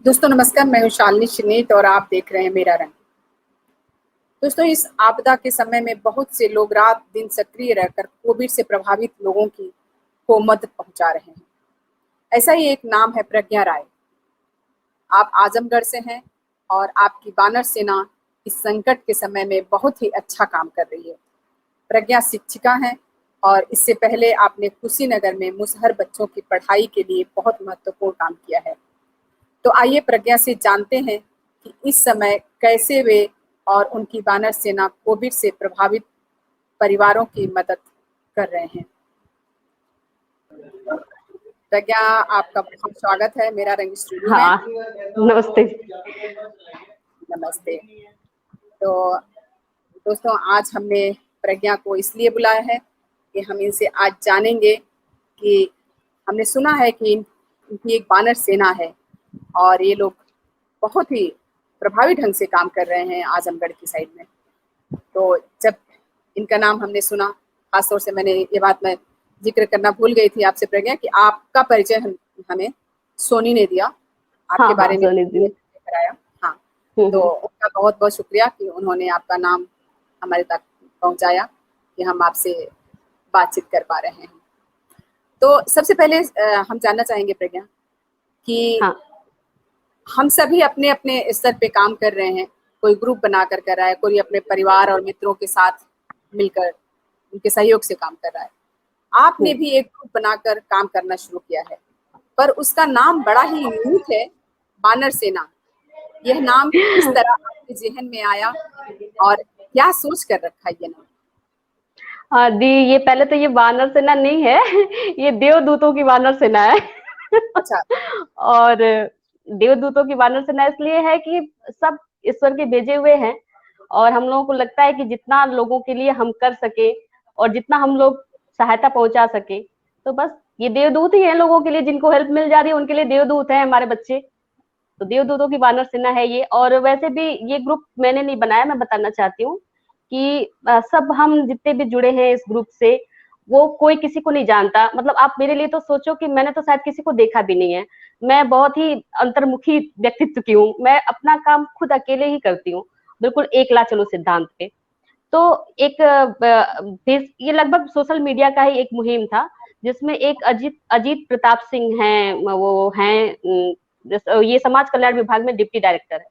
दोस्तों नमस्कार, मैं हूं शालिनी शिनीत और आप देख रहे हैं मेरा रंग। दोस्तों, इस आपदा के समय में बहुत से लोग रात दिन सक्रिय रहकर कोविड से प्रभावित लोगों की को मदद पहुंचा रहे हैं। ऐसा ही एक नाम है प्रज्ञा राय। आप आजमगढ़ से हैं और आपकी बानर सेना इस संकट के समय में बहुत ही अच्छा काम कर रही है। प्रज्ञा शिक्षिका हैं और इससे पहले आपने कुशीनगर में मुसहर बच्चों की पढ़ाई के लिए बहुत महत्वपूर्ण काम किया है। तो आइए प्रज्ञा से जानते हैं कि इस समय कैसे वे और उनकी बानर सेना कोविड से प्रभावित परिवारों की मदद कर रहे हैं। प्रज्ञा, आपका बहुत स्वागत है मेरा रंग स्टूडियो में। हाँ, नमस्ते। नमस्ते। तो दोस्तों, आज हमने प्रज्ञा को इसलिए बुलाया है कि हम इनसे आज जानेंगे कि हमने सुना है कि इनकी एक बानर सेना है और ये लोग बहुत ही प्रभावी ढंग से काम कर रहे हैं आजमगढ़ की साइड में। तो जब इनका नाम हमने सुना, खासतौर से मैंने ये बात मैं जिक्र करना भूल गई थी आपसे प्रज्ञा कि आपका परिचय हमें सोनी ने दिया, आपके बारे में कराया। हाँ, तो उनका बहुत बहुत शुक्रिया कि उन्होंने आपका नाम हमारे तक पहुंचाया कि हम आपसे बातचीत कर पा रहे हैं। तो सबसे पहले हम जानना चाहेंगे प्रज्ञा कि हाँ। हम सभी अपने अपने स्तर पे काम कर रहे हैं। कोई ग्रुप बनाकर कर रहा है, कोई अपने परिवार और मित्रों के साथ मिलकर उनके सहयोग से काम कर रहा है। आपने भी एक ग्रुप बनाकर काम करना शुरू किया है, पर उसका नाम बड़ा ही यूनिक है, बानर सेना। यह नाम किस तरह आपके ज़हन में आया और क्या सोच कर रखा है ये नाम? दी, ये पहले तो ये वानर सेना नहीं है, ये देवदूतों की वानर सेना है। अच्छा। और देवदूतों की वानर सेना इसलिए है कि सब ईश्वर के भेजे हुए हैं और हम लोगों को लगता है कि जितना लोगों के लिए हम कर सके और जितना हम लोग सहायता पहुंचा सके, तो बस ये देवदूत ही हैं लोगों के लिए, जिनको हेल्प मिल जा रही है उनके लिए देवदूत हैं हमारे बच्चे। तो देवदूतों की वानर सेना है ये। और वैसे भी ये ग्रुप मैंने नहीं बनाया, मैं बताना चाहती हूँ कि सब हम जितने भी जुड़े हैं इस ग्रुप से, वो कोई किसी को नहीं जानता। मतलब आप मेरे लिए तो सोचो कि मैंने तो शायद किसी को देखा भी नहीं है। मैं बहुत ही अंतर्मुखी व्यक्तित्व की हूँ, मैं अपना काम खुद अकेले ही करती हूँ, बिल्कुल एकला चलो सिद्धांत पे। तो एक ये लगभग सोशल मीडिया का ही एक मुहिम था, जिसमें एक अजीत अजीत प्रताप सिंह हैं, वो हैं ये समाज कल्याण विभाग में डिप्टी डायरेक्टर है।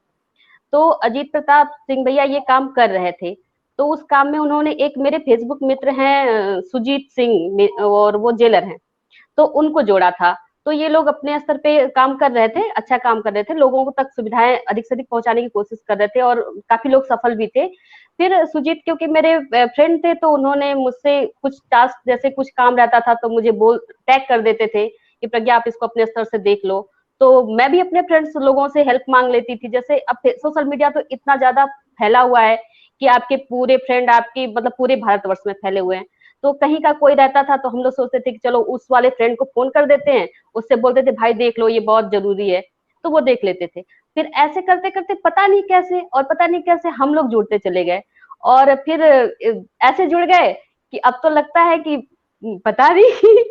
तो अजीत प्रताप सिंह भैया ये काम कर रहे थे, तो उस काम में उन्होंने एक मेरे फेसबुक मित्र हैं सुजीत सिंह, और वो जेलर हैं, तो उनको जोड़ा था। तो ये लोग अपने स्तर पे काम कर रहे थे, अच्छा काम कर रहे थे, लोगों तक सुविधाएं अधिक से अधिक पहुंचाने की कोशिश कर रहे थे और काफी लोग सफल भी थे। फिर सुजीत क्योंकि मेरे फ्रेंड थे, तो उन्होंने मुझसे कुछ टास्क, जैसे कुछ काम रहता था तो मुझे टैग कर देते थे कि प्रज्ञा आप इसको अपने स्तर से देख लो। तो मैं भी अपने फ्रेंड्स लोगों से हेल्प मांग लेती थी। जैसे अब सोशल मीडिया तो इतना ज्यादा फैला हुआ है कि आपके पूरे फ्रेंड आपकी मतलब पूरे भारतवर्ष में फैले हुए हैं। तो कहीं का कोई रहता था तो हम लोग सोचते थे कि चलो उस वाले फ्रेंड को फोन कर देते हैं, उससे बोलते थे भाई देख लो ये बहुत जरूरी है, तो वो देख लेते थे। फिर ऐसे करते करते पता नहीं कैसे हम लोग जुड़ते चले गए और फिर ऐसे जुड़ गए कि अब तो लगता है कि पता नहीं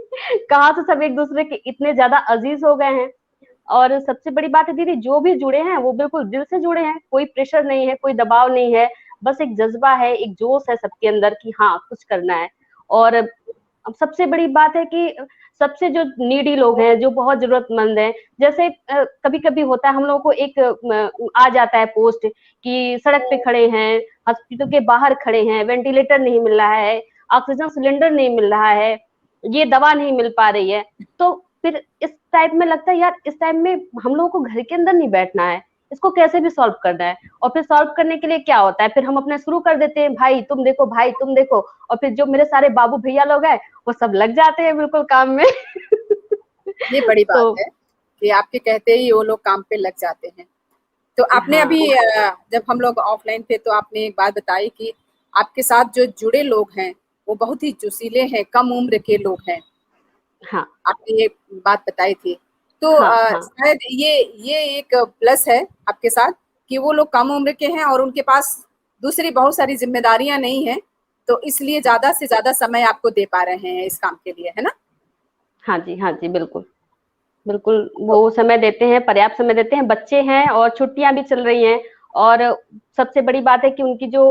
कहाँ से सब एक दूसरे के इतने ज्यादा अजीज हो गए हैं। और सबसे बड़ी बात है दीदी, जो भी जुड़े हैं वो बिल्कुल दिल से जुड़े हैं, कोई प्रेशर नहीं है, कोई दबाव नहीं है, बस एक जज्बा है, एक जोश है सबके अंदर कि हाँ कुछ करना है। और अब सबसे बड़ी बात है कि सबसे जो नीडी लोग हैं, जो बहुत जरूरतमंद हैं, जैसे कभी कभी होता है हम लोगों को एक आ जाता है पोस्ट कि सड़क पे खड़े हैं, हॉस्पिटल के बाहर खड़े हैं, वेंटिलेटर नहीं मिल रहा है, ऑक्सीजन सिलेंडर नहीं मिल रहा है, ये दवा नहीं मिल पा रही है। तो फिर इस टाइप में लगता है यार इस टाइम में हम लोगों को घर के अंदर नहीं बैठना है, इसको कैसे भी सॉल्व करना है। और फिर सॉल्व करने के लिए क्या होता है, फिर हम अपने शुरू कर देते हैं भाई तुम देखो, भाई तुम देखो, और फिर जो मेरे सारे बाबू भैया लोग हैं वो सब लग जाते हैं बिल्कुल काम में। ये बड़ी बात तो है कि आपके कहते ही वो लोग काम पे लग जाते हैं। तो आपने हाँ अभी जब हम लोग ऑफलाइन थे तो आपने एक बात बताई कि आपके साथ जो जुड़े लोग हैं वो बहुत ही जोशीले हैं, कम उम्र के लोग हैं। हाँ आपने ये बात बताई थी। तो हाँ हाँ शायद ये एक प्लस है आपके साथ कि वो लोग कम उम्र के हैं और उनके पास दूसरी बहुत सारी जिम्मेदारियां नहीं हैं, तो इसलिए ज़्यादा से ज़्यादा समय आपको दे पा रहे हैं इस काम के लिए, है ना? हाँ जी, हाँ जी, बिल्कुल। बिल्कुल, तो वो समय देते हैं, पर्याप्त समय देते हैं, बच्चे हैं और छुट्टियाँ भी चल रही हैं और सबसे बड़ी बात है कि उनकी जो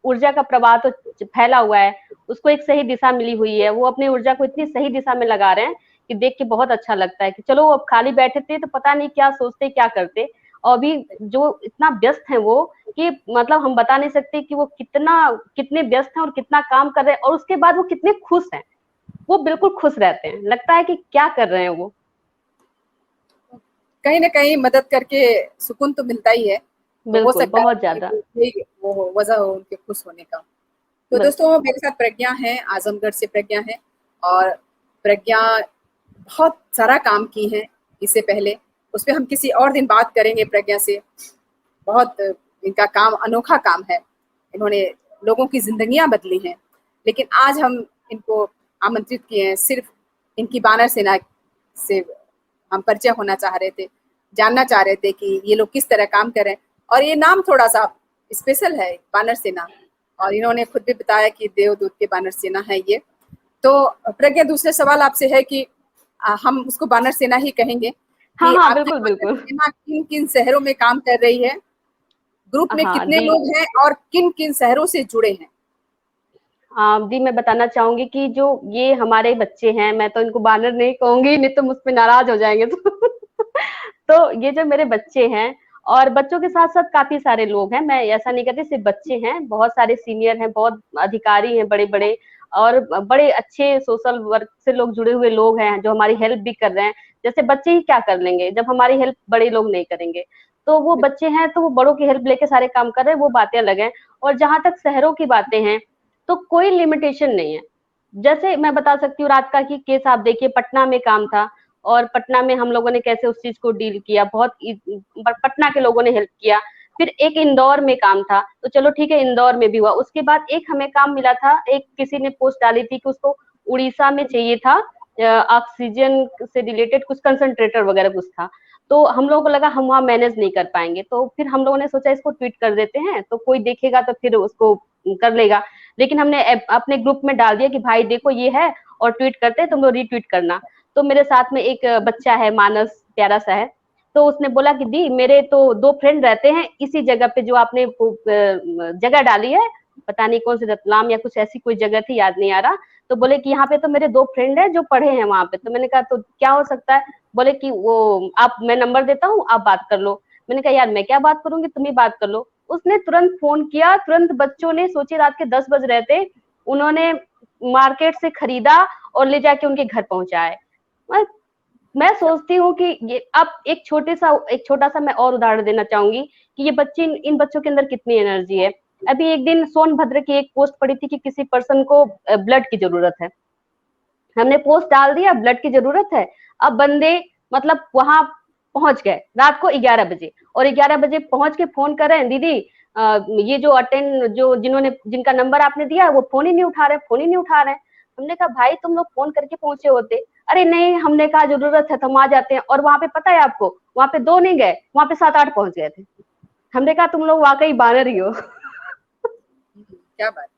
ऊर्जा का प्रवाह तो फैला हुआ है, उसको एक सही दिशा मिली हुई है। वो अपनी ऊर्जा को इतनी सही दिशा में लगा रहे हैं कि देख के बहुत अच्छा लगता है कि चलो अब खाली बैठे थे तो पता नहीं क्या सोचते, क्या करते। और अभी जो इतना व्यस्त हैं वो कि मतलब हम बता नहीं सकते कि वो कितने व्यस्त हैं और कितना काम कर रहे हैं और उसके बाद वो कितने खुश हैं। वो बिल्कुल खुश रहते हैं, लगता है कि क्या कर रहे हैं वो। कहीं ना कहीं मदद करके सुकून तो मिलता ही है। तो हो बिल्कुल, सकता बहुत है ज़्यादा। कि यही वो वजह हो उनके खुश होने का। तो बिल्कुल, दोस्तों, मेरे साथ प्रज्ञा है, आजमगढ़ से प्रज्ञा है। और प्रज्ञा बहुत सारा काम की है इससे पहले। उस पर हम किसी और दिन बात करेंगे प्रज्ञा से। बहुत इनका काम अनोखा काम है। इन्होंने लोगों की जिंदगियां बदली हैं। लेकिन आज हम इनको आमंत्रित किए हैं सिर्फ इनकी बानर सेना से हम परिचय होना चाह रहे थे, जानना चाह रहे थे कि ये लोग किस तरह काम कर रहे हैं। और ये नाम थोड़ा सा स्पेशल है, बानर सेना। और इन्होंने खुद भी बताया कि देवदूत के बानर सेना है ये। तो प्रज्ञा, दूसरे सवाल आपसे है कि हम उसको बानर सेना ही कहेंगे हाँ, कि हाँ, आपकी बिल्कुल, बानर बिल्कुल। सेना किन किन शहरों में काम कर रही है, ग्रुप में हाँ कितने जी। लोग हैं और किन किन शहरों से जुड़े हैं। जी, मैं बताना चाहूँगी कि जो ये हमारे बच्चे हैं, मैं तो इनको बानर नहीं कहूँगी, नहीं तो मुझ पे नाराज़ हो जाएँगे तो। तो ये जो मेरे बच्चे हैं और बच्चों के साथ-साथ काफ़ी सारे लोग हैं, मैं ऐसा नहीं कहती सिर्फ़ बच्चे हैं, बहुत सारे सीनियर हैं, बहुत अधिकारी हैं बड़े-बड़े और बड़े अच्छे सोशल वर्क से लोग जुड़े हुए लोग हैं, जो हमारी हेल्प भी कर रहे हैं। जैसे बच्चे ही क्या कर लेंगे, जब हमारी हेल्प बड़े लोग नहीं करेंगे। तो वो बच्चे हैं, तो वो बड़ों की हेल्प लेके सारे काम कर रहे हैं, वो बातें अलग हैं। और जहाँ तक शहरों की बातें हैं, तो कोई लिमिटेशन नहीं है। जैसे मैं बता सकती हूँ रात का कि केस आप देखिए पटना में काम था और पटना में हम लोगों ने कैसे उस चीज़ को डील किया, बहुत पटना के लोगों ने हेल्प किया। फिर एक इंदौर में काम था, तो चलो ठीक है इंदौर में भी हुआ। उसके बाद एक हमें काम मिला था, एक किसी ने पोस्ट डाली थी कि उसको उड़ीसा में चाहिए था ऑक्सीजन से रिलेटेड कुछ कंसंट्रेटर वगैरह कुछ था। तो हम लोगों को लगा हम वहाँ मैनेज नहीं कर पाएँगे, तो फिर हम लोगों ने सोचा इसको ट्वीट कर देते हैं, तो कोई देखेगा तो फिर उसको कर लेगा। लेकिन हमने अपने ग्रुप में डाल दिया कि भाई देखो ये है और ट्वीट करते हैं, तुम लोग रीट्वीट करना। तो मेरे साथ में एक बच्चा है, मानस प्यारा सा है, तो उसने बोला कि दी मेरे तो 2 फ्रेंड रहते हैं इसी जगह पे जो आपने जगह डाली है, पता नहीं कौन सी रतलाम या कुछ ऐसी कोई जगह थी, याद नहीं आ रहा। तो बोले कि यहाँ पे तो मेरे 2 फ्रेंड हैं जो पढ़े हैं वहाँ पे। तो मैंने कहा तो क्या हो सकता है? बोले कि वो आप मैं नंबर देता हूँ, आप बात कर लो। मैंने कहा यार मैं क्या बात करूँगी, तुम ही बात कर लो। उसने तुरंत फ़ोन किया, तुरंत बच्चों ने सोचिए रात के 10 बज रहे थे, उन्होंने मार्केट से खरीदा और ले जाके उनके घर पहुँचाए। मैं मैं सोचती हूँ कि ये अब एक छोटा-सा मैं और उदाहरण देना चाहूँगी कि ये बच्चे इन बच्चों के अंदर कितनी एनर्जी है। अभी एक दिन सोनभद्र की एक पोस्ट पड़ी थी कि किसी पर्सन को ब्लड की ज़रूरत है। हमने पोस्ट डाल दिया ब्लड की ज़रूरत है, अब बंदे मतलब वहाँ पहुँच गए रात को 11 बजे और 11 बजे पहुँच के फ़ोन कर रहे हैं, दीदी ये जो जिनका नंबर आपने दिया वो फ़ोन ही नहीं उठा रहे, फ़ोन ही नहीं उठा रहे हैं। हमने कहा भाई तुम लोग फ़ोन करके पहुँचे होते। अरे नहीं हमने कहा ज़रूरत है तो हम आ जाते हैं और वहाँ पे पता है आपको, वहाँ पे 2 नहीं गए, वहाँ पे 7-8 पहुँच गए थे। हमने कहा तुम लोग वाक़ई बानर ही हो। क्या बात।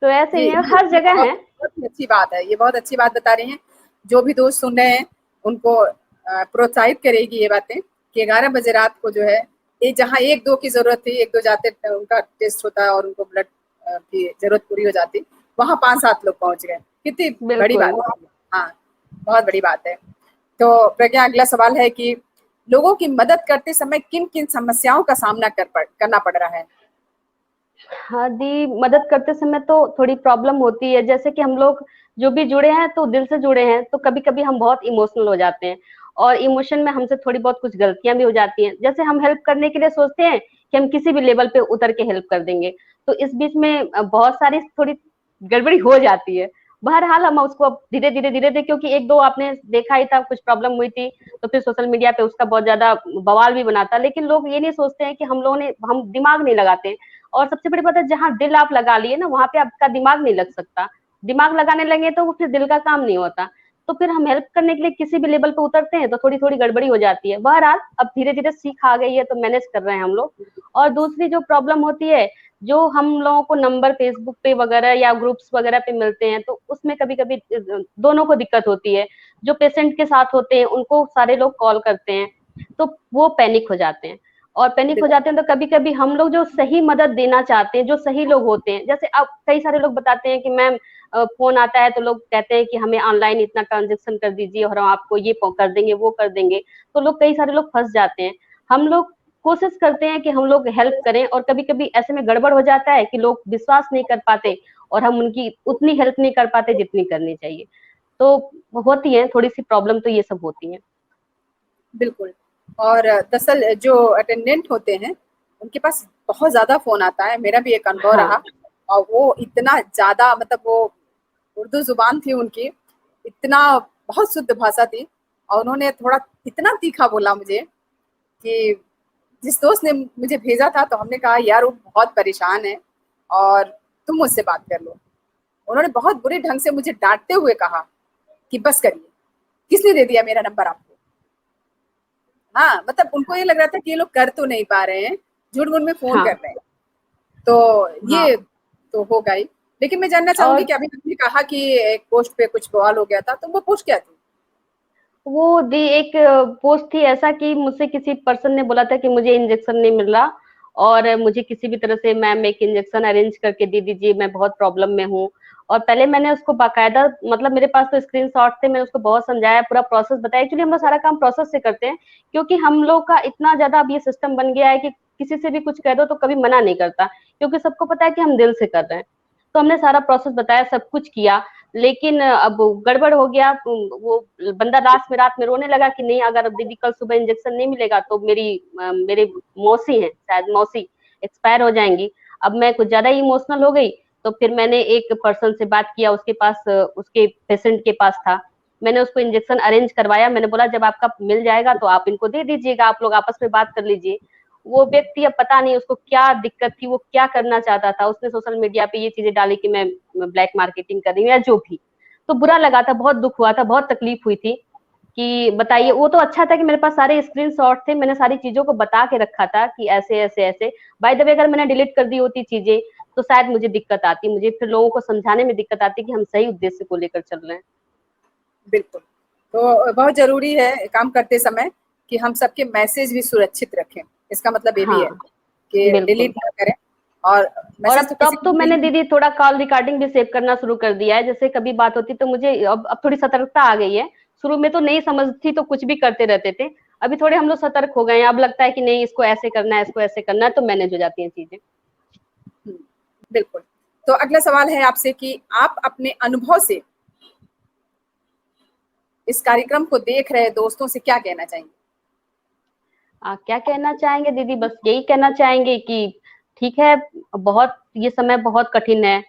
तो ऐसे जी, ही है, हर ये जगह बहुत है। बहुत ही अच्छी बात है। ये बहुत अच्छी बात बता रहे हैं। जो भी दोस्त सुन रहे हैं उनको प्रोत्साहित करेगी ये बातें कि 11 बजे रात को जो है, ये जहाँ 1-2 की ज़रूरत थी, 1-2 जाते उनका टेस्ट होता है और उनको ब्लड की ज़रूरत पूरी हो जाती, वहाँ 5-7 लोग पहुँच गए। कितनी बड़ी बात बिल्कुल। है। हाँ, बहुत बड़ी बात है। तो प्रज्ञा, अगला सवाल है कि लोगों की मदद करते समय किन-किन समस्याओं का सामना करना पड़ रहा है? हाँ जी, मदद करते समय तो थोड़ी प्रॉब्लम होती है, जैसे कि हम लोग जो भी जुड़े हैं तो दिल से जुड़े हैं, तो कभी-कभी हम बहुत इमोशनल हो जाते हैं और इमोशन में हमसे थोड़ी बहुत कुछ गलतियाँ भी हो जाती हैं। जैसे हम हेल्प करने के लिए सोचते हैं कि हम किसी भी लेवल पे उतर के हेल्प कर देंगे, तो इस बीच में बहुत सारी थोड़ी गड़बड़ी हो जाती है। बहरहाल हम उसको अब धीरे-धीरे क्योंकि 1-2 आपने देखा ही था कुछ प्रॉब्लम हुई थी, तो फिर सोशल मीडिया पे उसका बहुत ज़्यादा बवाल भी बना था, लेकिन लोग ये नहीं सोचते हैं कि हम दिमाग नहीं लगाते हैं। और सबसे बड़ी बात है जहाँ दिल आप लगा लिए ना वहाँ पे आपका दिमाग नहीं लग सकता। दिमाग लगाने लगे तो वो फिर दिल का काम नहीं होता। तो फिर हम हेल्प करने के लिए किसी भी लेवल पे उतरते हैं तो थोड़ी थोड़ी गड़बड़ी हो जाती है। बहरहाल अब धीरे धीरे सीख आ गई है तो मैनेज कर रहे हैं हम लोग। और दूसरी जो प्रॉब्लम होती है, जो हम लोगों को नंबर फेसबुक पे वगैरह या ग्रुप्स वगैरह पे मिलते हैं, तो उसमें कभी कभी दोनों को दिक्कत होती है। जो पेशेंट के साथ होते हैं उनको सारे लोग कॉल करते हैं, तो वो पैनिक हो जाते हैं। और पैनिक हो जाते हैं तो कभी कभी हम लोग जो सही मदद देना चाहते हैं, जो सही लोग होते हैं, जैसे अब कई सारे लोग बताते हैं कि मैम फोन आता है तो लोग कहते हैं कि हमें ऑनलाइन इतना ट्रांजेक्शन कर दीजिए और हम आपको ये कर देंगे वो कर देंगे, तो लोग कई सारे लोग फंस जाते हैं। हम लोग कोशिश करते हैं कि हम लोग हेल्प करें, और कभी कभी ऐसे में गड़बड़ हो जाता है कि लोग विश्वास नहीं कर पाते और हम उनकी उतनी हेल्प नहीं कर पाते जितनी करनी चाहिए। तो होती है थोड़ी सी प्रॉब्लम, तो ये सब होती है। बिल्कुल। और दरअसल जो अटेंडेंट होते हैं उनके पास बहुत ज्यादा फोन आता है, मेरा भी एक अनुभव हाँ रहा। और वो इतना ज्यादा, मतलब वो उर्दू जुबान थी उनकी, इतना बहुत शुद्ध भाषा थी, और उन्होंने थोड़ा इतना तीखा बोला मुझे कि जिस दोस्त ने मुझे भेजा था तो हमने कहा यार वो बहुत परेशान है और तुम मुझसे बात कर लो। उन्होंने बहुत बुरे ढंग से मुझे डांटते हुए कहा कि बस करिए, किसने दे दिया मेरा नंबर आपको। हाँ, मतलब उनको ये लग रहा था कि ये लोग कर तो नहीं पा रहे हैं, झूठ-मूठ में फ़ोन कर हाँ रहे हैं। तो ये हाँ। तो होगा ही। लेकिन मैं जानना चाहूँगी और कि अभी आपने कहा कि एक पोस्ट पे कुछ बवाल हो गया था, तो वो पोस्ट क्या थी? वो दी एक पोस्ट थी ऐसा कि मुझसे किसी पर्सन ने बोला था कि मुझे इंजेक्शन नहीं मिल रहा, और मुझे किसी भी तरह से मैम एक इंजेक्शन अरेंज करके दे दीजिए, मैं बहुत प्रॉब्लम में हूँ। और पहले मैंने उसको बाकायदा, मतलब मेरे पास तो स्क्रीनशॉट थे, मैंने उसको बहुत समझाया, पूरा प्रोसेस बताया। एक्चुअली हम लोग सारा काम प्रोसेस से करते हैं, क्योंकि हम लोग का इतना ज्यादा अब ये सिस्टम बन गया है कि किसी से भी कुछ कह दो तो कभी मना नहीं करता, क्योंकि सबको पता है कि हम दिल से कर रहे हैं। तो हमने सारा प्रोसेस बताया, सब कुछ किया। लेकिन अब गड़बड़ हो गया, वो बंदा लास्ट में रात में रोने लगा कि नहीं, अगर दीदी कल सुबह इंजेक्शन नहीं मिलेगा तो मेरे मौसी हैं, शायद मौसी एक्सपायर हो जाएंगी। अब मैं कुछ ज्यादा ही इमोशनल हो गई, तो फिर मैंने एक पर्सन से बात किया, उसके पास उसके पेशेंट के पास था। मैंने उसको इंजेक्शन अरेंज करवाया, मैंने बोला जब आपका मिल जाएगा तो आप इनको दे दीजिएगा, आप लोग आपस में बात कर लीजिए। वो व्यक्ति, अब पता नहीं उसको क्या दिक्कत थी, वो क्या करना चाहता था, उसने सोशल मीडिया पे ये चीजें डाली कि मैं ब्लैक मार्केटिंग कर रही हूँ या जो भी। तो बुरा लगा था, बहुत दुख हुआ था, बहुत तकलीफ हुई थी कि बताइए। वो तो अच्छा था कि मेरे पास सारे स्क्रीनशॉट थे, मैंने सारी चीजों को बता के रखा था कि ऐसे ऐसे ऐसे। बाय द वे अगर मैंने डिलीट कर दी होती चीजें तो शायद मुझे दिक्कत आती, मुझे फिर लोगों को समझाने में दिक्कत आती कि हम सही उद्देश्य को लेकर चल रहे हैं। बिल्कुल। तो बहुत ज़रूरी है काम करते समय कि हम सबके मैसेज भी सुरक्षित रखें। इसका मतलब ये भी है हाँ कि बिल्कुल। डिलीट ना करें, और और मैसेज तो किसी अब को तो मैंने भेजना। दीदी थोड़ा कॉल रिकॉर्डिंग भी सेव करना शुरू कर दिया है, जैसे कभी बात होती तो मुझे अब थोड़ी सतर्कता आ गई है। शुरू में तो नहीं समझ थी तो कुछ भी करते रहते थे, अभी थोड़े हम लोग सतर्क हो गए हैं, अब लगता है कि नहीं इसको ऐसे करना है, इसको ऐसे करना है, तो मैनेज हो जाती हैं चीजें। हुँ, बिल्कुल। तो अगला सवाल है आपसे कि आप अपने अनुभव से इस कार्यक्रम को देख रहे दोस्तों से क्या कहना चाहेंगे? क्या कहना चाहेंगे दीदी, बस यही कहना चाहेंगे कि ठीक है, बहुत ये समय बहुत कठिन है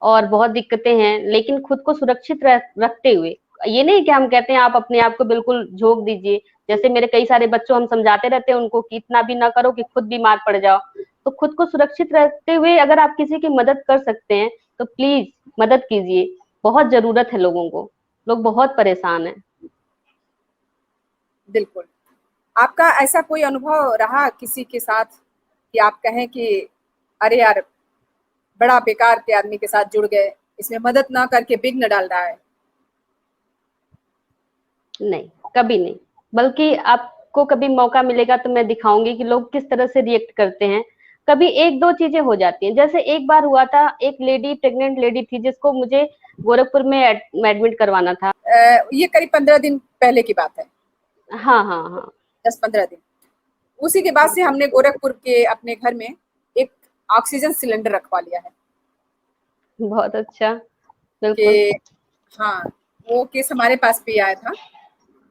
और बहुत दिक्कतें हैं, लेकिन खुद को सुरक्षित रखते हुए, ये नहीं कि हम कहते हैं आप अपने आप को बिल्कुल झोंक दीजिए। जैसे मेरे कई सारे बच्चों, हम समझाते रहते हैं उनको कि इतना भी ना करो कि खुद बीमार पड़ जाओ। तो खुद को सुरक्षित रखते हुए अगर आप किसी की मदद कर सकते हैं तो प्लीज मदद कीजिए, बहुत जरूरत है लोगों को, लोग बहुत परेशान हैं। बिल्कुल। आपका ऐसा कोई अनुभव रहा किसी के साथ कि आप कहें कि अरे यार! बड़ा बेकार के आदमी के साथ जुड़ गए, इसमें मदद ना करके विघ्न डाल रहा है? नहीं, कभी नहीं। बल्कि आपको कभी मौका मिलेगा तो मैं दिखाऊंगी कि लोग किस तरह से रिएक्ट करते हैं। कभी एक दो चीजें हो जाती हैं, जैसे एक बार हुआ था, एक लेडी, प्रेग्नेंट लेडी थी, जिसको मुझे गोरखपुर में एडमिट करवाना था। ये करीब 15 दिन पहले की बात है, हाँ हाँ हाँ। 10-15 दिन। उसी के बाद से हमने गोरखपुर के अपने घर में एक ऑक्सीजन सिलेंडर रखवा लिया है बहुत अच्छा। बिल्कुल। कि हाँ, वो केस हमारे पास भी आया था।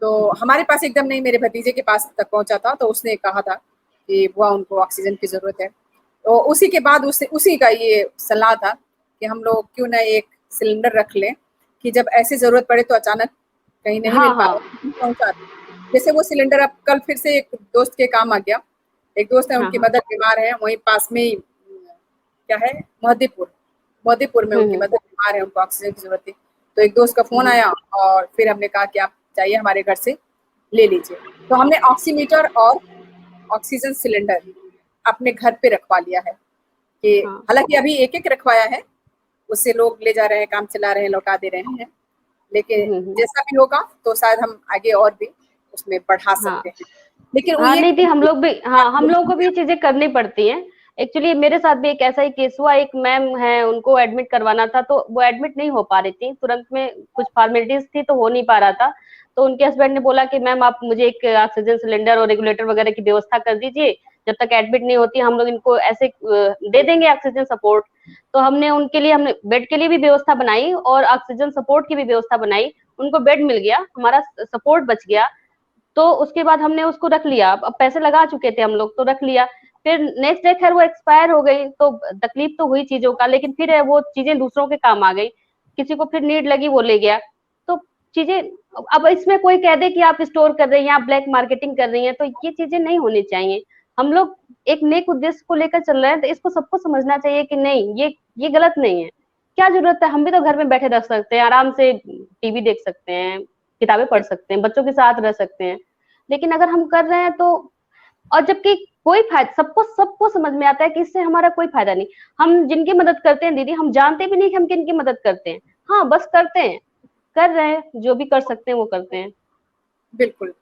तो हमारे पास एकदम नहीं, मेरे भतीजे के पास तक पहुंचा था, तो उसने कहा था कि बुआ उनको ऑक्सीजन की ज़रूरत है। तो उसी के बाद उसी का ये सलाह था कि हम लोग क्यों ना एक सिलेंडर रख लें कि जब ऐसी ज़रूरत पड़े तो अचानक कहीं नहीं मिल हाँ पा हाँ रहा है, पहुँचा दें। जैसे वो सिलेंडर अब कल फिर से एक दोस्त के काम आ गया। एक दोस्त है, हाँ उनकी हाँ। मदर बीमार है, वहीं पास में ही क्या है, मोहद्दीपुर। मोहद्दीपुर में उनकी हम्म। मदर बीमार है, उनको ऑक्सीजन की ज़रूरत थी। तो एक दोस्त का फ़ोन आया और फिर हमने कहा कि आप जाइए हमारे घर से ले लीजिए। तो हमने ऑक्सीमीटर और ऑक्सीजन सिलेंडर अपने घर पे रखवा लिया है कि हाँ हालाँकि अभी एक-एक रखवाया है, उससे लोग ले जा रहे हैं, काम चला रहे हैं, लौटा दे रहे हैं। लेकिन हम्म। जैसा भी होगा तो शायद हम आगे और भी उसमें बढ़ा हाँ सकते हैं। लेकिन वो हाँ, ये नहीं थी हम लोग भी, हाँ हम लोगों को भी कि ये चीजें करनी पड़ती हैं। एक्चुअली मेरे साथ भी एक ऐसा ही केस हुआ, एक मैम है उनको एडमिट करवाना था, तो वो एडमिट नहीं हो पा रही थी, तुरंत में कुछ फॉर्मेलिटीज थी तो हो नहीं पा रहा था। तो उनके हस्बैंड ने बोला कि मैम आप मुझे एक ऑक्सीजन सिलेंडर और रेगुलेटर वगैरह की व्यवस्था कर दीजिए, जब तक एडमिट नहीं होती हम लोग इनको ऐसे दे देंगे ऑक्सीजन सपोर्ट। तो हमने उनके लिए, हमने बेड के लिए भी व्यवस्था बनाई और ऑक्सीजन सपोर्ट की भी व्यवस्था बनाई। उनको बेड मिल गया, हमारा सपोर्ट बच गया। तो उसके बाद हमने उसको रख लिया, अब पैसे लगा चुके थे हम लोग तो रख लिया। फिर नेक्स्ट डे खैर वो एक्सपायर हो गई, तो तकलीफ तो हुई चीजों का, लेकिन फिर वो चीजें दूसरों के काम आ गई, किसी को फिर नीड लगी वो ले गया। तो चीजें, अब इसमें कोई कह दे कि आप स्टोर कर रही हैं, आप ब्लैक मार्केटिंग कर रही हैं, तो ये चीजें नहीं होनी चाहिए। हम लोग एक नेक उद्देश्य को लेकर चल रहे हैं, तो इसको सबको समझना चाहिए कि नहीं, ये गलत नहीं है। क्या जरूरत है, हम भी तो घर में बैठे रह सकते हैं, आराम से टीवी देख सकते हैं, किताबें पढ़ सकते हैं, बच्चों के साथ रह सकते हैं। लेकिन अगर हम कर रहे हैं तो, और जबकि कोई फायदा, सबको सबको समझ में आता है कि इससे हमारा कोई फायदा नहीं। हम जिनकी मदद करते हैं दीदी, हम जानते भी नहीं कि हम किनकी मदद करते हैं, हाँ बस करते हैं, कर रहे हैं, जो भी कर सकते हैं वो करते हैं। बिल्कुल,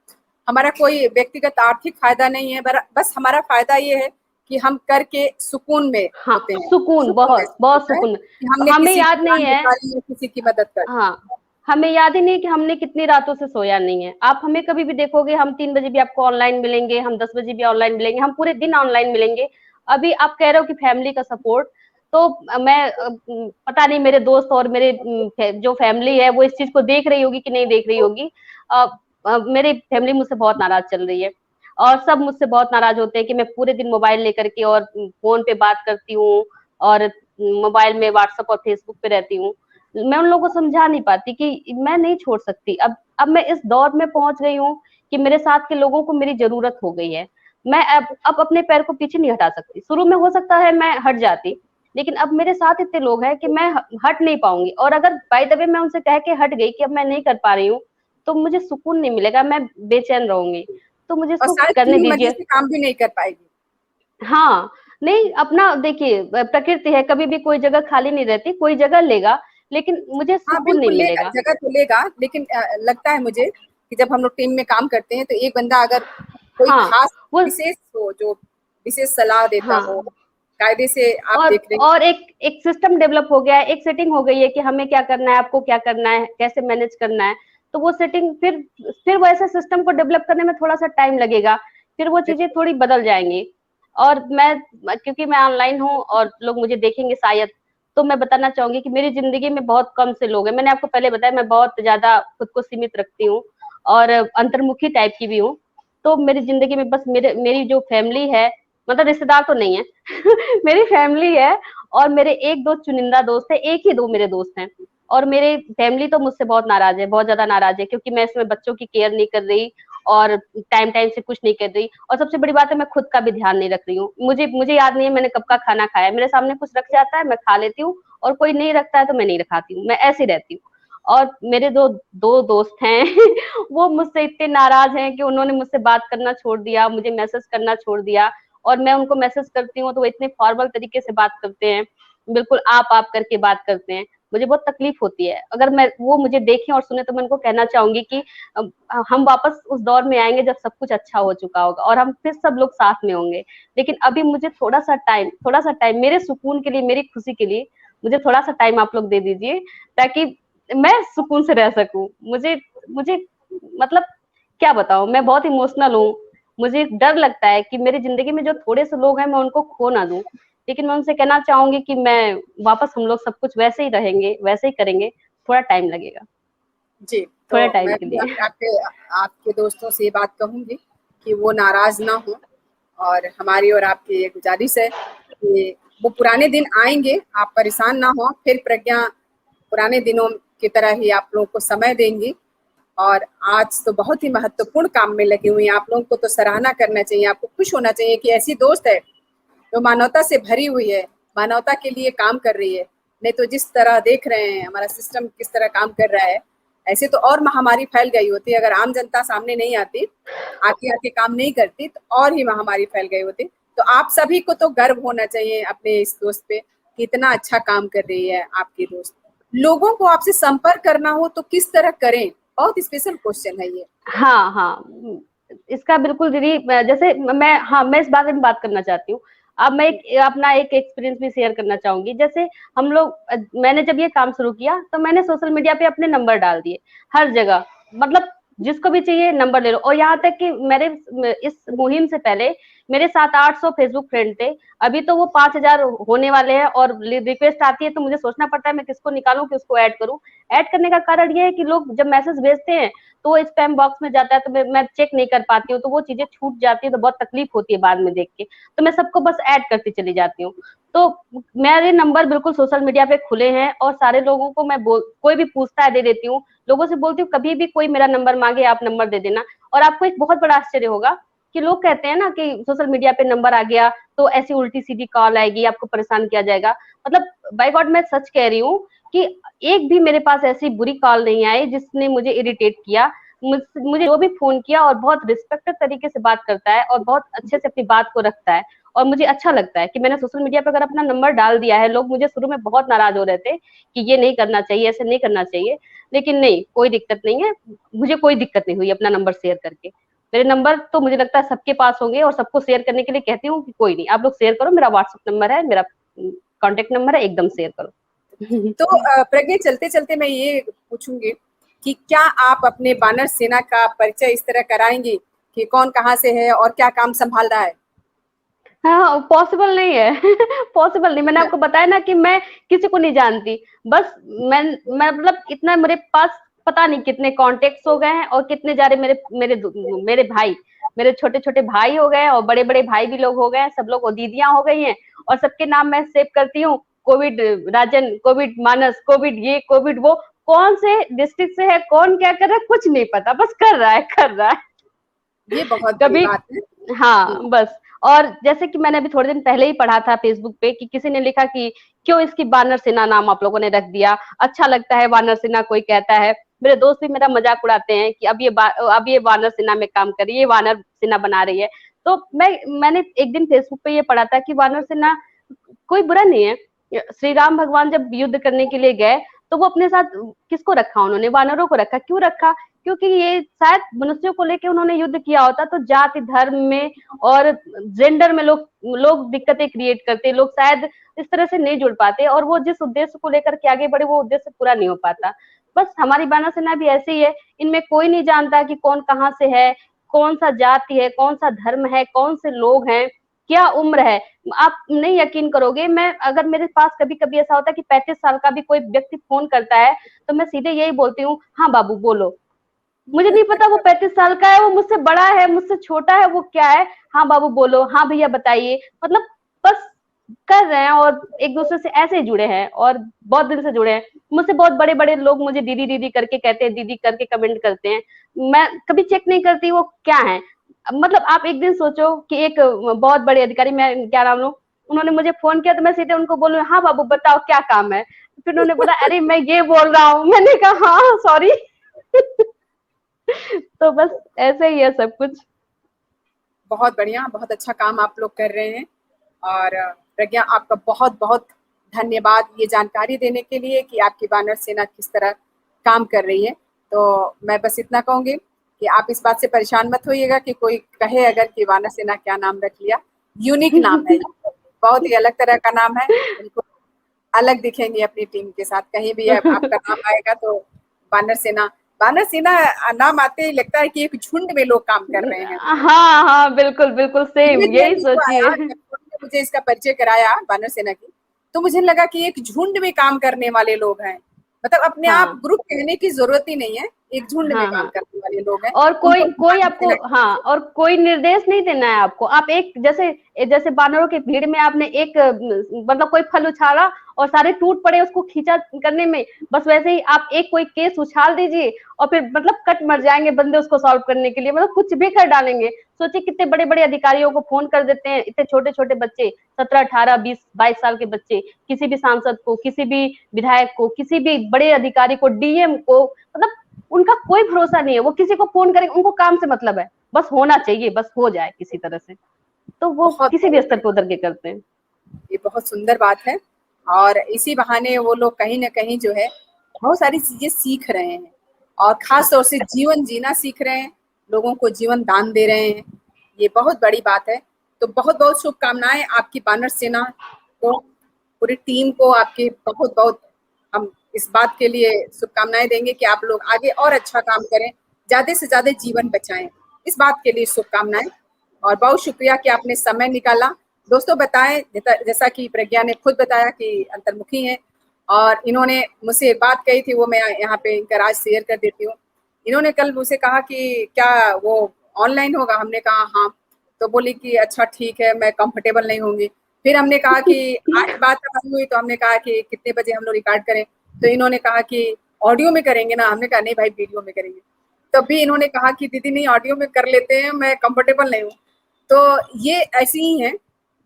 हमारा कोई व्यक्तिगत आर्थिक फ़ायदा नहीं है, बस हमारा फ़ायदा ये है कि हम करके सुकून में हाँ होते हैं, सुकून, सुकून बहुत महसूस बहुत होता है सुकून। कि हमने हमें किसी की याद नहीं जान है, बचा ली या किसी की मदद कर दी। हाँ हमें याद ही नहीं कि हमने कितनी रातों से सोया नहीं है। आप हमें कभी भी देखोगे, हम 3 बजे भी आपको ऑनलाइन मिलेंगे, हम 10 बजे भी ऑनलाइन मिलेंगे, हम पूरे दिन ऑनलाइन मिलेंगे। अभी आप कह रहे हो कि फैमिली का सपोर्ट, तो मैं पता नहीं मेरे दोस्त और मेरे जो फैमिली है वो इस चीज को देख रही होगी कि नहीं देख रही होगी। मेरी फैमिली मुझसे बहुत नाराज चल रही है, और सब मुझसे बहुत नाराज होते हैं कि मैं पूरे दिन मोबाइल लेकर के और फोन पे बात करती हूँ, और मोबाइल में व्हाट्सएप और फेसबुक पे रहती हूँ। मैं उन लोगों को समझा नहीं पाती कि मैं नहीं छोड़ सकती। अब मैं इस दौर में पहुंच गई हूँ कि मेरे साथ के लोगों को मेरी जरूरत हो गई है। मैं अब अपने पैर को पीछे नहीं हटा सकती। शुरू में हो सकता है मैं हट जाती, लेकिन अब मेरे साथ इतने लोग हैं कि मैं हट नहीं पाऊंगी। और अगर बाय द वे मैं उनसे कह के हट गई कि अब मैं नहीं कर पा रही हूँ, तो मुझे सुकून नहीं मिलेगा, मैं बेचैन रहूंगी। तो मुझे और इसको शायद करने पूरी मर्ज़ी दीजिए। से काम भी नहीं कर पाएगी। हाँ, नहीं अपना देखिए, प्रकृति है, कभी भी कोई जगह खाली नहीं रहती, कोई जगह लेगा, लेकिन मुझे हाँ, सुकून नहीं बिल्कुल लेगा, मिलेगा। जगह तो लेगा, लेकिन लगता है मुझे कि जब हम लोग टीम में काम करते हैं, तो एक बंदा अगर कोई हाँ खास वो, विशेष हो, जो विशेष सलाह देता हो, हाँ, कायदे से आप और देख रहे हैं। और एक एक सिस्टम डेवलप हो गया है, एक सेटिंग हो गई है कि हमें क्या करना है, आपको क्या करना है, कैसे मैनेज करना है। तो वो सेटिंग फिर वैसे सिस्टम को डेवलप करने में थोड़ा सा टाइम लगेगा, फिर वो चीजें बिल्कुल, थोड़ी बदल जाएंगी। और मैं, क्योंकि मैं ऑनलाइन हूँ और लोग मुझे देखेंगे शायद, तो मैं बताना चाहूंगी कि मेरी जिंदगी में बहुत कम से लोग हैं। मैंने आपको पहले बताया मैं बहुत ज्यादा खुद को सीमित रखती हूँ और अंतर्मुखी टाइप की भी हूँ। तो मेरी जिंदगी में बस मेरी जो फैमिली है, मतलब रिश्तेदार तो नहीं है मेरी फैमिली है, और मेरे एक दो चुनिंदा दोस्त है, एक ही दो मेरे दोस्त हैं। और मेरे फैमिली तो मुझसे बहुत नाराज है, बहुत ज्यादा नाराज है, क्योंकि मैं इसमें बच्चों की केयर नहीं कर रही और टाइम टाइम से कुछ नहीं कर रही। और सबसे बड़ी बात है, मैं खुद का भी ध्यान नहीं रख रही हूँ। मुझे मुझे याद नहीं है मैंने कब का खाना खाया। मेरे सामने कुछ रख जाता है, मैं खा लेती हूँ, और कोई नहीं रखता है तो मैं नहीं रखाती हूँ, मैं ऐसी रहती हूँ। और मेरे दो दो दोस्त हैं वो मुझसे इतने नाराज हैं कि उन्होंने मुझसे बात करना छोड़ दिया, मुझे मैसेज करना छोड़ दिया। और मैं उनको मैसेज करती हूँ तो वो इतने फॉर्मल तरीके से बात करते हैं, बिल्कुल आप करके बात करते हैं। मुझे बहुत तकलीफ होती है, अगर मैं वो मुझे देखें और सुने, तो मैं उनको कहना चाहूंगी कि हम वापस उस दौर में आएंगे जब सब कुछ अच्छा हो चुका होगा और हम फिर सब लोग साथ में होंगे। लेकिन अभी मुझे थोड़ा सा टाइम मेरे सुकून के लिए, मेरी खुशी के लिए, मुझे थोड़ा सा टाइम आप लोग दे दीजिए, ताकि मैं सुकून से रह सकूं। मुझे मुझे मतलब क्या बताऊं, मैं बहुत इमोशनल हूँ। मुझे डर लगता है कि मेरी जिंदगी में जो थोड़े से लोग हैं मैं उनको खो ना दूं। लेकिन मैं उनसे कहना चाहूंगी कि मैं वापस, हम लोग सब कुछ वैसे ही रहेंगे, वैसे ही करेंगे, थोड़ा टाइम लगेगा, जी, तो थोड़ा टाइम मैं के भी लिए। आपके आपके दोस्तों से ये बात कहूँगी कि वो नाराज़ ना हों, और हमारी और आपकी ये गुज़ारिश है कि वो पुराने दिन आएँगे, आप परेशान ना हों, फिर प्रज्ञा पुराने दिनों की तरह ही आप लोगों को समय देंगी। और आज तो बहुत ही महत्वपूर्ण काम में लगी हुई हैं, आप लोगों को तो सराहना करना चाहिए, आपको खुश होना चाहिए कि ऐसी दोस्त है, जो मानवता से भरी हुई है, मानवता के लिए काम कर रही है। नहीं तो जिस तरह देख रहे हैं हमारा सिस्टम किस तरह काम कर रहा है, ऐसे तो और महामारी फैल गई होती। अगर आम जनता सामने नहीं आती, आके आके काम नहीं करती, तो और ही महामारी फैल गई होती। तो आप सभी को तो गर्व होना चाहिए अपने इस दोस्त पे कि इतना अच्छा काम कर रही है आपकी दोस्त। लोगों को आपसे संपर्क करना हो तो किस तरह करें? बहुत स्पेशल क्वेश्चन है ये। हाँ हाँ, इसका बिल्कुल दीदी, जैसे मैं इस बारे में बात करना चाहती हूँ। अब मैं अपना एक एक्सपीरियंस भी शेयर करना चाहूंगी। जैसे हम लोग, मैंने जब ये काम शुरू किया तो मैंने सोशल मीडिया पे अपने नंबर डाल दिए हर जगह, मतलब जिसको भी चाहिए नंबर ले लो। और यहाँ तक कि मेरे इस मुहिम से पहले मेरे 700-800 फेसबुक फ्रेंड थे, अभी तो वो 5000 होने वाले हैं। और रिक्वेस्ट आती है तो मुझे सोचना पड़ता है मैं किसको निकालूं, किसको ऐड करूं। ऐड करने का कारण ये है कि लोग जब मैसेज भेजते हैं तो वो स्पैम बॉक्स में जाता है, तो मैं चेक नहीं कर पाती हूँ, तो वो चीजें छूट जाती है, तो बहुत तकलीफ होती है बाद में देख के। तो मैं सबको बस ऐड करती चली जाती हूँ। तो मेरे नंबर बिल्कुल सोशल मीडिया पे खुले हैं, और सारे लोगों को मैं कोई भी पूछता है दे देती हूँ। लोगों से बोलती हूँ कभी भी कोई मेरा नंबर मांगे आप नंबर दे देना। और आपको एक बहुत बड़ा आश्चर्य होगा कि लोग कहते हैं ना कि सोशल मीडिया पे नंबर आ गया तो ऐसी उल्टी सीधी कॉल आएगी, आपको परेशान किया जाएगा। मतलब बाय गॉड मैं सच कह रही हूँ कि एक भी मेरे पास ऐसी बुरी कॉल नहीं आई जिसने मुझे इरिटेट किया। मुझे जो भी फोन किया और बहुत रिस्पेक्टेड तरीके से बात करता है और बहुत अच्छे से अपनी बात को रखता है। और मुझे अच्छा लगता है कि मैंने सोशल मीडिया पर अगर अपना नंबर डाल दिया है। लोग मुझे शुरू में बहुत नाराज हो रहे थे कि ये नहीं करना चाहिए, ऐसे नहीं करना चाहिए, लेकिन नहीं, कोई दिक्कत नहीं है। मुझे कोई दिक्कत नहीं हुई अपना नंबर शेयर करके। मेरे नंबर तो मुझे लगता है सबके पास होंगे, और सबको शेयर करने के लिए कहती हूँ कि कोई नहीं, आप लोग शेयर करो, मेरा व्हाट्सएप नंबर है, मेरा कॉन्टेक्ट नंबर है, एकदम शेयर करो। तो प्रज्ञा, चलते चलते मैं ये पूछूंगी कि क्या आप अपने बानर सेना का परिचय इस तरह कराएंगी कि कौन कहाँ से है और क्या काम संभाल रहा है? हाँ, पॉसिबल नहीं है। पॉसिबल नहीं। मैंने आपको बताया ना कि मैं किसी को नहीं जानती। बस मैं मतलब इतना मेरे पास पता नहीं कितने कॉन्टेक्ट्स हो गए हैं, और कितने जा रहे मेरे मेरे मेरे भाई, मेरे छोटे छोटे भाई हो गए, और बड़े बड़े भाई भी लोग हो गए हैं, सब लोग, और दीदियां हो गई हैं। और सबके नाम मैं सेव करती हूँ। कोविड राजन, कोविड मानस, कोविड ये, कोविड वो। कौन से डिस्ट्रिक्ट से है, कौन क्या कर रहा है, कुछ नहीं पता, बस कर रहा है, कर रहा है। ये बहुत बड़ी कभी, बात है। हाँ बस। और जैसे कि मैंने अभी थोड़े दिन पहले ही पढ़ा था फेसबुक पे कि किसी ने लिखा कि क्यों इसकी वानर सेना नाम आप लोगों ने रख दिया, अच्छा लगता है वानर सेना, कोई कहता है। मेरे दोस्त भी मेरा मजाक उड़ाते हैं कि अब ये वानर सेना में काम कर रही है, ये वानर सेना बना रही है। तो मैंने एक दिन फेसबुक पे ये पढ़ा था कि वानर सेना कोई बुरा नहीं है। श्री राम भगवान जब युद्ध करने के लिए गए तो वो अपने साथ किसको रखा, उन्होंने वानरों को रखा। क्यों रखा? क्योंकि ये शायद मनुष्यों को लेके उन्होंने युद्ध किया होता तो जाति धर्म में और जेंडर में लोग दिक्कतें क्रिएट करते, लोग शायद इस तरह से नहीं जुड़ पाते, और वो जिस उद्देश्य को लेकर के आगे बढ़े वो उद्देश्य पूरा नहीं हो पाता। बस हमारी वानर सेना भी ऐसी ही है। इनमें कोई नहीं जानता कि कौन कहाँ से है, कौन सा जाति है, कौन सा धर्म है, कौन से लोग हैं, क्या उम्र है। आप नहीं यकीन करोगे, मैं अगर मेरे पास कभी कभी ऐसा होता है कि 35 साल का भी कोई व्यक्ति फोन करता है तो मैं सीधे यही बोलती हूँ, हाँ बाबू बोलो। मुझे नहीं पता वो 35 साल का है, वो मुझसे बड़ा है, मुझसे छोटा है, वो क्या है, हाँ बाबू बोलो, हाँ भैया बताइए। मतलब बस कर रहे हैं, और एक दूसरे से ऐसे ही जुड़े हैं, और बहुत दिन से जुड़े हैं। मुझसे बहुत बड़े बड़े लोग मुझे दीदी दीदी करके कहते हैं, दीदी करके कमेंट करते हैं। मैं कभी चेक नहीं करती वो क्या है। मतलब आप एक दिन सोचो कि एक बहुत बड़े अधिकारी, मैं क्या नाम लूं, उन्होंने मुझे फोन किया तो मैं सीधे उनको बोलूं, हाँ बाबू बताओ क्या काम है। फिर उन्होंने बोला, अरे मैं ये बोल रहा हूँ। मैंने कहा हाँ सॉरी। तो बस ऐसे ही है सब कुछ। बहुत बढ़िया, बहुत अच्छा काम आप लोग कर रहे हैं। और प्रज्ञा, आपका बहुत बहुत धन्यवाद ये जानकारी देने के लिए कि आपकी वानर सेना किस तरह काम कर रही है। तो मैं बस इतना कहूंगी कि आप इस बात से परेशान मत होइएगा कि कोई कहे अगर कि वानर सेना क्या नाम रख लिया। यूनिक नाम है, बहुत ही अलग तरह का नाम है। बिल्कुल अलग दिखेंगे अपनी टीम के साथ। कहीं भी आपका नाम आएगा तो वानर सेना, वानर सेना नाम आते ही लगता है कि एक झुंड में लोग काम कर रहे हैं। हाँ हाँ, बिल्कुल बिल्कुल सेम यही तो आया, सोचिए। जब उन्होंने मुझे इसका परिचय कराया वानर सेना की, तो मुझे लगा कि एक झुंड में काम करने वाले लोग हैं। मतलब अपने आप हाँ ग्रुप कहने की जरूरत ही नहीं है, एक झुंड में हाँ काम हाँ। करने वाले लोग हैं, और कोई उनको कोई बानर आपको, सेना हाँ, कहते हैं। और कोई निर्देश नहीं देना है आपको। आप एक जैसे जैसे बानरों की भीड़ में आपने एक मतलब कोई फल उछाला और सारे टूट पड़े उसको खींचा करने में, बस वैसे ही आप एक कोई केस उछाल दीजिए और फिर मतलब कट मर जाएंगे बंदे उसको सॉल्व करने के लिए, मतलब कुछ भी कर डालेंगे। सोचिए कितने बड़े बड़े अधिकारियों को फोन कर देते हैं, इतने छोटे छोटे बच्चे, 17 18 20 22 साल के बच्चे, किसी भी सांसद को, किसी भी विधायक को, किसी भी बड़े अधिकारी को, डीएम को, मतलब उनका कोई भरोसा नहीं है। वो किसी को फोन करेंगे, उनको काम से मतलब है, बस होना चाहिए, बस हो जाए किसी तरह से, तो वो बहुत किसी भी बहुत स्तर बड़ी पे बात, उतर के करते हैं। ये बहुत सुंदर बात है। और इसी बहाने वो लोग कहीं न कहीं जो है बहुत सारी चीज़ें सीख रहे हैं और ख़ास तौर से जीवन जीना सीख रहे हैं, लोगों को जीवन दान दे रहे हैं। ये बहुत बड़ी बात है। तो बहुत-बहुत शुभकामनाएँ आपकी बानर सेना को, पूरी टीम को आपकी बहुत-बहुत हम इस बात के लिए शुभकामनाएँ देंगे कि आप लोग आगे और अच्छा काम करें, ज़्यादा से ज़्यादा जीवन बचाएँ। इस बात के लिए शुभकामनाएँ और बहुत शुक्रिया कि आपने समय निकाला। दोस्तों बताएँ जैसा कि प्रज्ञा ने खुद बताया कि अंतर्मुखी हैं और इन्होंने मुझसे एक बात कही थी, वो मैं यहाँ पे इनका राज शेयर कर देती हूँ। इन्होंने कल मुझसे कहा कि क्या वो ऑनलाइन होगा? हमने कहा हाँ। तो बोली कि अच्छा ठीक है, मैं कंफर्टेबल नहीं होंगी। फिर हमने कहा कि आज बात खत्म हुई तो हमने कहा कि कितने बजे हम लोग रिकॉर्ड करें? तो इन्होंने कहा कि ऑडियो में करेंगे ना? हमने कहा नहीं भाई वीडियो में करेंगे। तब भी इन्होंने कहा कि दीदी नहीं ऑडियो में कर लेते हैं, मैं कंफर्टेबल नहीं हूँ। तो ये ऐसी ही हैं,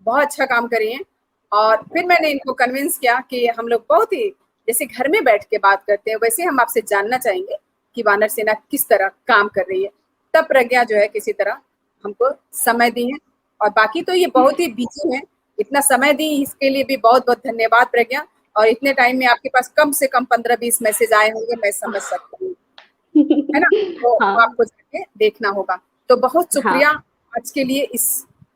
बहुत अच्छा काम कर रही हैं। और फिर मैंने इनको कन्विंस किया कि हम लोग बहुत ही जैसे घर में बैठ के बात करते हैं, वैसे हम आपसे जानना चाहेंगे कि वानर सेना किस तरह काम कर रही है। तब प्रज्ञा जो है किसी तरह हमको समय दी है और बाकी तो ये बहुत ही बिजी हैं, इतना समय दी इसके लिए भी बहुत-बहुत धन्यवाद प्रज्ञा। और इतने टाइम में आपके पास कम से कम 15-20 मैसेज आए होंगे, मैं समझ सकती हूँ, है ना? तो हाँ आपको जाके देखना होगा। तो बहुत शुक्रिया हाँ आज के लिए इस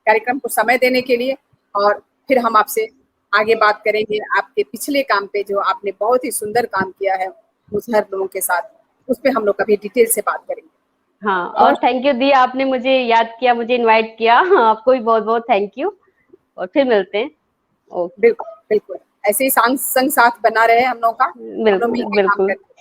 कार्यक्रम को समय देने के लिए और फिर हम आपसे आगे बात करेंगे आपके पिछले काम पे जो आपने बहुत ही सुंदर काम किया है मुजहर लोगों के साथ, उस पे हम लोग कभी डिटेल से बात करेंगे। हाँ। और बहुत थैंक यू दी, आपने मुझे याद किया, मुझे इनवाइट किया। हाँ, आपको भी बहुत बहुत थैंक यू, और फिर मिलते हैं। ओके। बिल्कुल, बिल्कुल। ऐसे ही संग साथ बना रहे हम लोग का, हम लोग बिल्कुल मिलके काम बिल्कुल। करें।